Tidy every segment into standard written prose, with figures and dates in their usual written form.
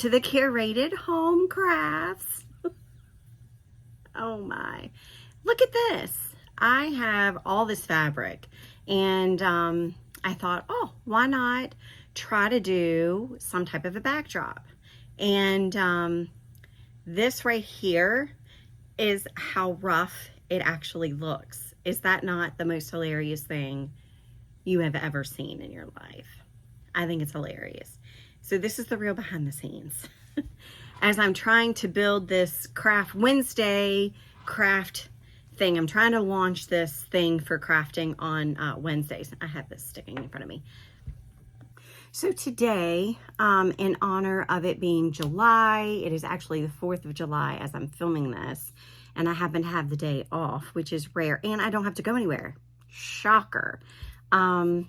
to the curated home crafts. Oh my, look at this. I have all this fabric, and I thought, oh, why not try to do some type of a backdrop? And this right here is how rough it actually looks. Is that not the most hilarious thing you have ever seen in your life? I think it's hilarious. So this is the real behind the scenes. As I'm trying to build this Craft Wednesday craft thing, I'm trying to launch this thing for crafting on Wednesdays. I have this sticking in front of me. So today, in honor of it being July, it is actually the 4th of July as I'm filming this, and I happen to have the day off, which is rare, and I don't have to go anywhere. Shocker. Anywho,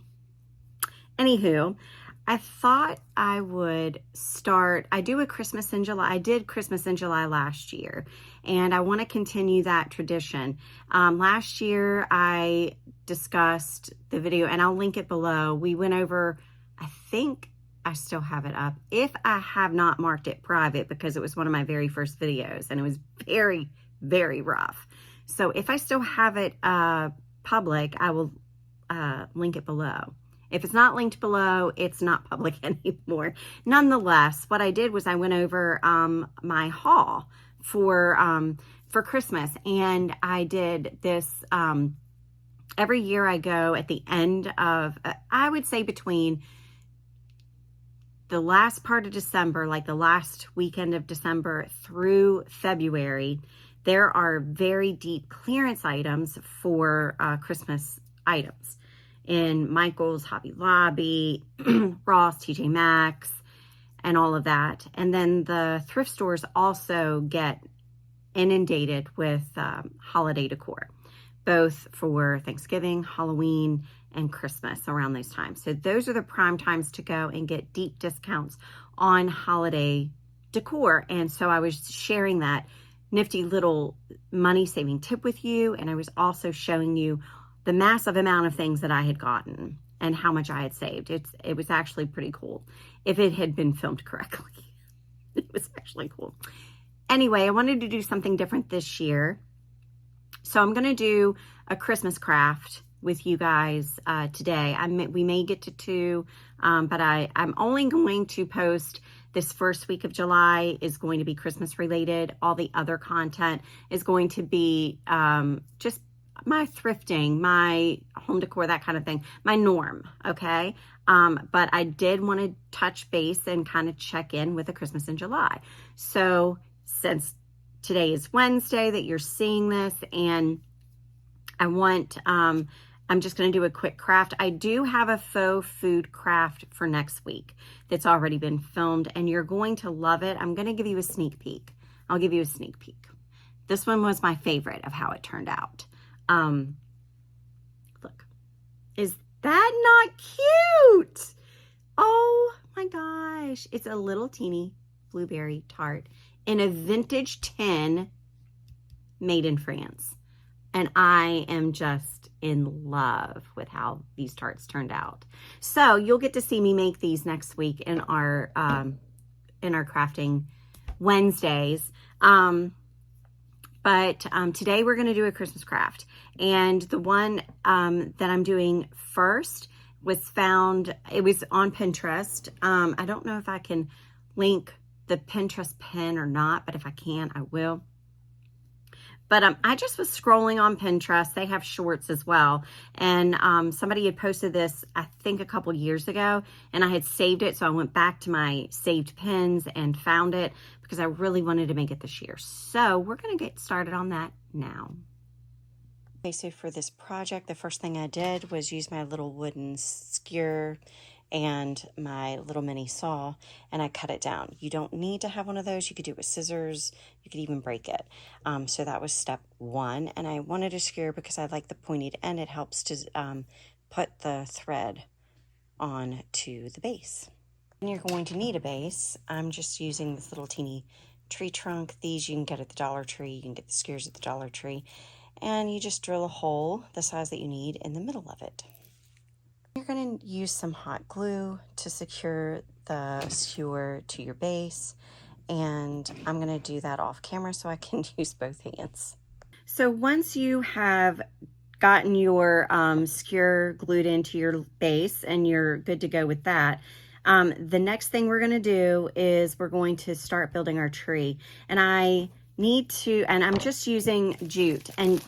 I thought I would start, I do a Christmas in July. I did Christmas in July last year, and I want to continue that tradition. Last year, I discussed the video, and I'll link it below. We went over, I think I still have it up. If I have not marked it private, because it was one of my very first videos, and it was very, very rough. So if I still have it public, I will link it below. If it's not linked below, it's not public anymore. Nonetheless, what I did was I went over my haul for Christmas, and I did this every year. I go at the end of, I would say between the last part of December, like the last weekend of December through February, there are very deep clearance items for Christmas items in Michael's, Hobby Lobby, Ross, TJ Maxx, and all of that. And then the thrift stores also get inundated with holiday decor, both for Thanksgiving, Halloween, and Christmas around those times. So those are the prime times to go and get deep discounts on holiday decor. And so I was sharing that nifty little money saving tip with you. And I was also showing you the massive amount of things that I had gotten and how much I had saved. It was actually pretty cool if it had been filmed correctly. It was actually cool. Anyway, I wanted to do something different this year. So I'm going to do a Christmas craft with you guys today. We may get to 2, but I'm only going to post this first week of July is going to be Christmas related. All the other content is going to be just my thrifting, my home decor, that kind of thing, my norm, okay? But I did want to touch base and kind of check in with the Christmas in July. So since today is Wednesday that you're seeing this, and I want, I'm just going to do a quick craft. I do have a faux food craft for next week that's already been filmed, and you're going to love it. I'm going to give you a sneak peek. I'll give you a sneak peek. This one was my favorite of how it turned out. Look, is that not cute? Oh my gosh. It's a little teeny blueberry tart in a vintage tin made in France. And I am just in love with how these tarts turned out. So you'll get to see me make these next week in our crafting Wednesdays. But today we're going to do a Christmas craft. And the one that I'm doing first was found, it was on Pinterest. I don't know if I can link the Pinterest pin or not, but if I can, I will. But I just was scrolling on Pinterest. They have shorts as well. And somebody had posted this, I think, a couple years ago. And I had saved it. So I went back to my saved pins and found it because I really wanted to make it this year. So we're going to get started on that now. Okay, so for this project, the first thing I did was use my little wooden skewer and my little mini saw, and I cut it down. You don't need to have one of those. You could do it with scissors. You could even break it. So that was step 1. And I wanted a skewer because I like the pointed end. It helps to put the thread on to the base. And you're going to need a base. I'm just using this little teeny tree trunk. These you can get at the Dollar Tree. You can get the skewers at the Dollar Tree. And you just drill a hole the size that you need in the middle of it. You're going to use some hot glue to secure the skewer to your base, and I'm going to do that off camera so I can use both hands. So once you have gotten your skewer glued into your base and you're good to go with that, the next thing we're going to do is we're going to start building our tree. And I'm just using jute, and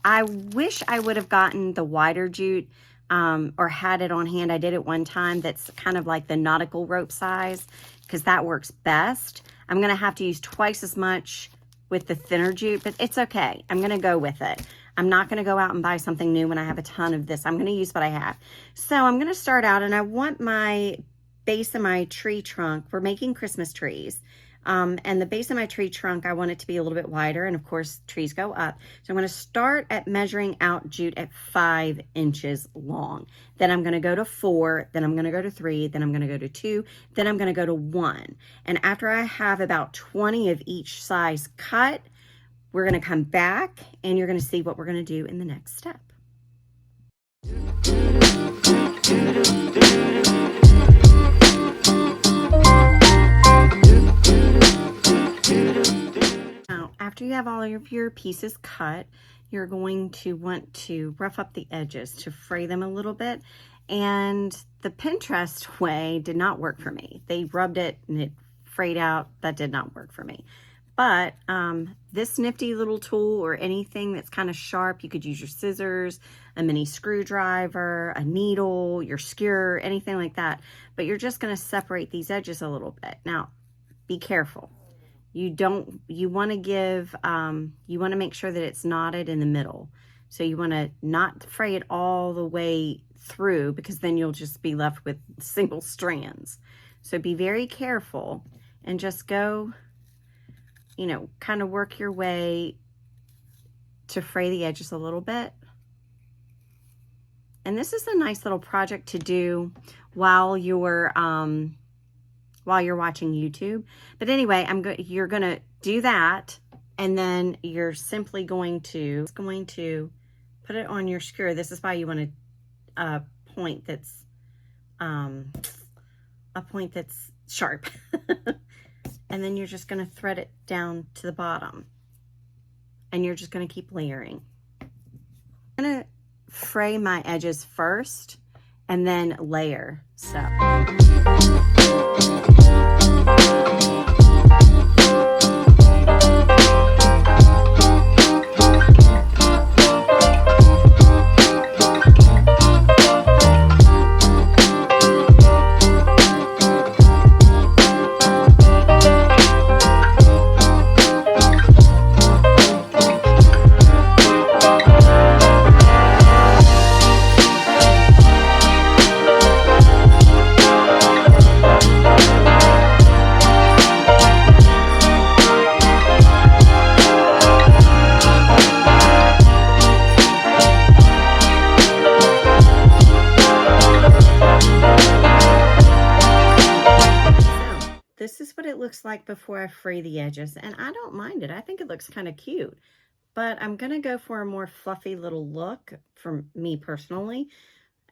I wish I would have gotten the wider jute or had it on hand. I did it one time. That's kind of like the nautical rope size, because that works best. I'm going to have to use twice as much with the thinner jute, but it's okay. I'm going to go with it. I'm not going to go out and buy something new when I have a ton of this. I'm going to use what I have. So I'm going to start out, and I want my base of my tree trunk. We're making Christmas trees. And the base of my tree trunk, I want it to be a little bit wider, and of course trees go up. So I'm going to start at measuring out jute at 5 inches long. Then I'm going to go to 4, then I'm going to go to 3, then I'm going to go to 2, then I'm going to go to 1. And after I have about 20 of each size cut, we're going to come back and you're going to see what we're going to do in the next step. After you have all of your pieces cut, you're going to want to rough up the edges to fray them a little bit. And the Pinterest way did not work for me. They rubbed it and it frayed out. That did not work for me. But this nifty little tool, or anything that's kind of sharp, you could use your scissors, a mini screwdriver, a needle, your skewer, anything like that. But you're just going to separate these edges a little bit. Now, be careful. You want to make sure that it's knotted in the middle. So you want to not fray it all the way through, because then you'll just be left with single strands. So be very careful and just go, kind of work your way to fray the edges a little bit. And this is a nice little project to do while you're watching YouTube. But anyway, you're going to do that, and then you're simply going to put it on your skewer. This is why you want a point that's sharp. And then you're just going to thread it down to the bottom, and you're just going to keep layering. I'm going to fray my edges first and then layer. So this is what it looks like before I fray the edges, and I don't mind it. I think it looks kind of cute, but I'm going to go for a more fluffy little look for me personally.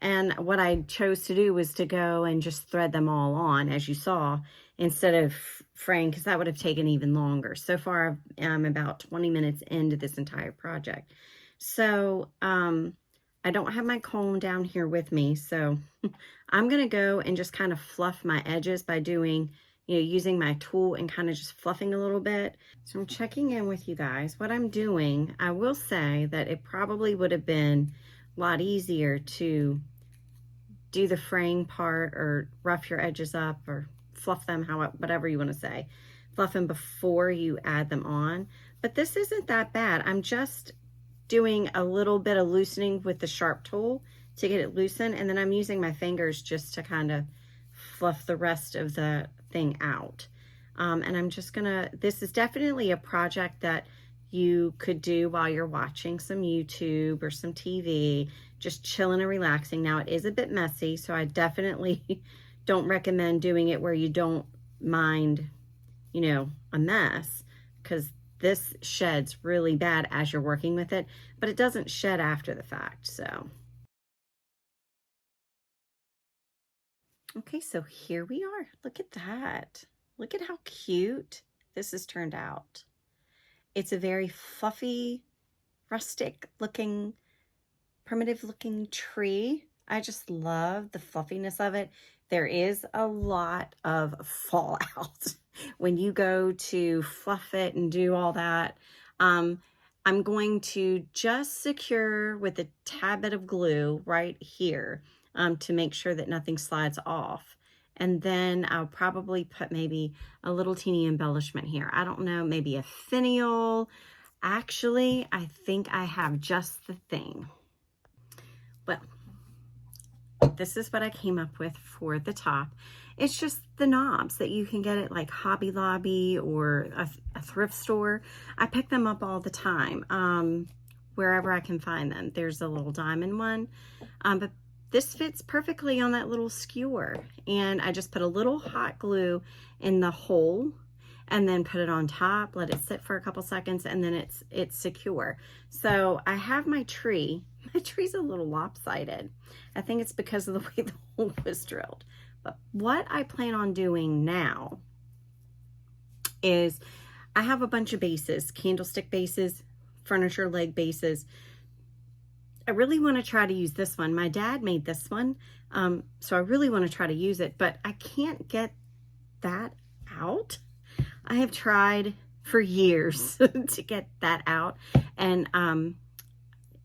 And what I chose to do was to go and just thread them all on, as you saw, instead of fraying, because that would have taken even longer. So far, I'm about 20 minutes into this entire project. So I don't have my comb down here with me, so I'm going to go and just kind of fluff my edges by doing, using my tool and kind of just fluffing a little bit. So I'm checking in with you guys. What I'm doing, I will say that it probably would have been a lot easier to do the fraying part, or rough your edges up, or fluff them, whatever you want to say. Fluff them before you add them on. But this isn't that bad. I'm just doing a little bit of loosening with the sharp tool to get it loosened, and then I'm using my fingers just to kind of fluff the rest of the thing out. And I'm just gonna, this is definitely a project that you could do while you're watching some YouTube or some TV, just chilling and relaxing. Now, it is a bit messy, so I definitely don't recommend doing it where you don't mind, a mess, because this sheds really bad as you're working with it, but it doesn't shed after the fact. So Okay, so here we are. Look at that. Look at how cute this has turned out. It's a very fluffy, rustic looking, primitive looking tree. I just love the fluffiness of it. There is a lot of fallout when you go to fluff it and do all that. I'm going to just secure with a tad bit of glue right here to make sure that nothing slides off. And then I'll probably put maybe a little teeny embellishment here. I don't know, maybe a finial. Actually, I think I have just the thing. Well, this is what I came up with for the top. It's just the knobs that you can get at like Hobby Lobby or a thrift store. I pick them up all the time, wherever I can find them. There's a little diamond one, but this fits perfectly on that little skewer. And I just put a little hot glue in the hole and then put it on top, let it sit for a couple seconds, and then it's secure. So I have my tree. My tree's a little lopsided. I think it's because of the way the hole was drilled. But what I plan on doing now is I have a bunch of bases, candlestick bases, furniture leg bases. I really want to try to use this one. My dad made this one, so I really want to try to use it, but I can't get that out. I have tried for years to get that out, and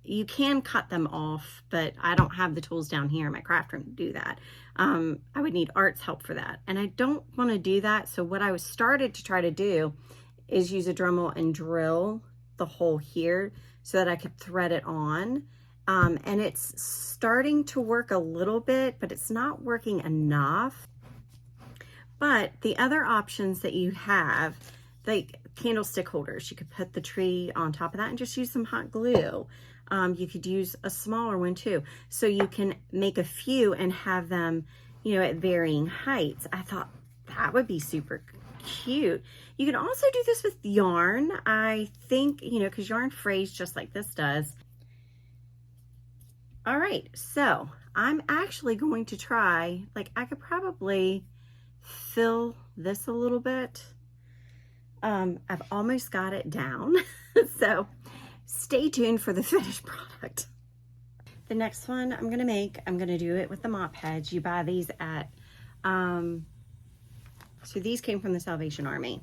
you can cut them off, but I don't have the tools down here in my craft room to do that. I would need Art's help for that, and I don't want to do that. So what I started to try to do is use a Dremel and drill the hole here so that I could thread it on. And it's starting to work a little bit, but it's not working enough. But the other options that you have, like candlestick holders, you could put the tree on top of that and just use some hot glue. You could use a smaller one too. So you can make a few and have them, you know, at varying heights. I thought that would be super cute. You can also do this with yarn. I think, you know, because yarn frays just like this does. All right, so I'm actually going to try, like I could probably fill this a little bit. I've almost got it down. So stay tuned for the finished product. The next one I'm gonna do it with the mop heads. You buy these at, so these came from the Salvation Army.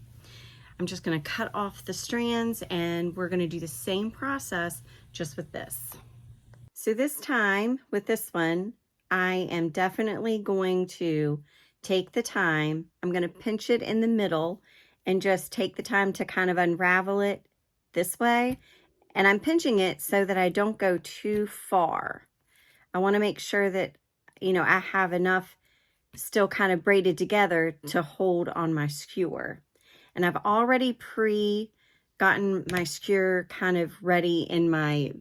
I'm just gonna cut off the strands and we're gonna do the same process just with this. So this time with this one, I am definitely going to take the time. I'm going to pinch it in the middle and just take the time to kind of unravel it this way. And I'm pinching it so that I don't go too far. I want to make sure that, you know, I have enough still kind of braided together to hold on my skewer. And I've already gotten my skewer kind of ready in my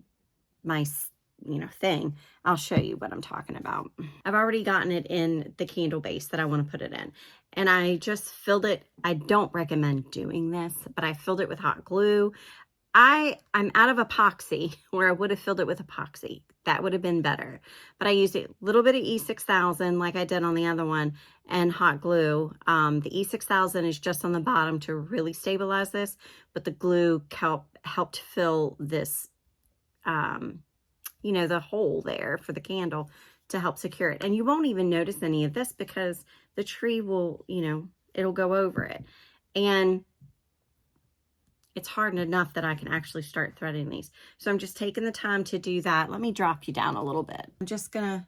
thing. I'll show you what I'm talking about. I've already gotten it in the candle base that I want to put it in. And I just filled it. I don't recommend doing this, but I filled it with hot glue. I'm out of epoxy where I would have filled it with epoxy. That would have been better. But I used a little bit of E6000 like I did on the other one and hot glue. The E6000 is just on the bottom to really stabilize this, but the glue helped fill this, you know, the hole there for the candle to help secure it. And you won't even notice any of this because the tree will, you know, it'll go over it. And it's hard enough that I can actually start threading these. So I'm just taking the time to do that. Let me drop you down a little bit. I'm just gonna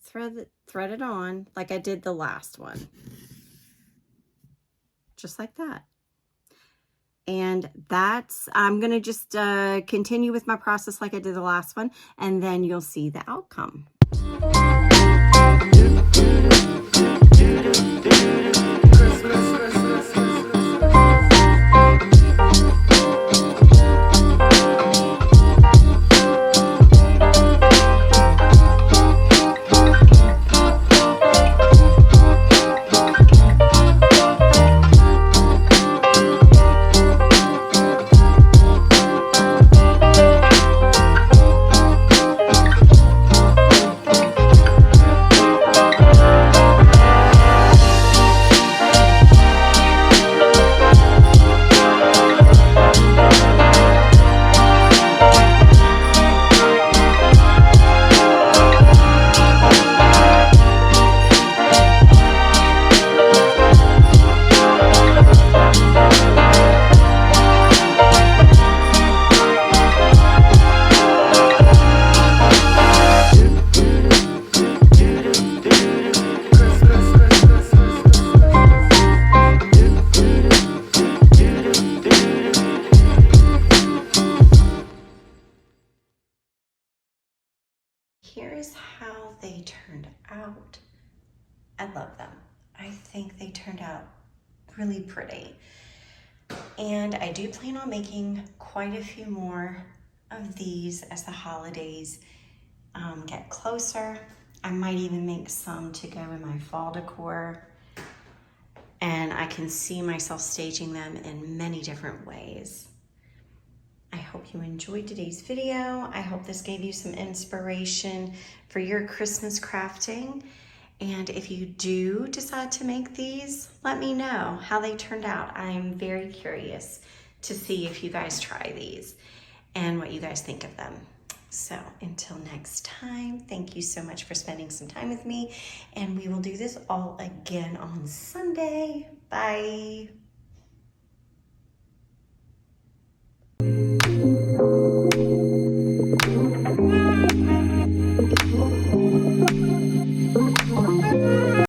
thread it on like I did the last one. Just like that. And I'm gonna just continue with my process like I did the last one, and then you'll see the outcome. here's how they turned out. I love them. I think they turned out really pretty. And I do plan on making quite a few more of these as the holidays get closer. I might even make some to go in my fall decor. And I can see myself staging them in many different ways. I hope you enjoyed today's video. I hope this gave you some inspiration for your Christmas crafting. And if you do decide to make these, let me know how they turned out. I'm very curious to see if you guys try these and what you guys think of them. So until next time, thank you so much for spending some time with me, and we will do this all again on Sunday. Bye.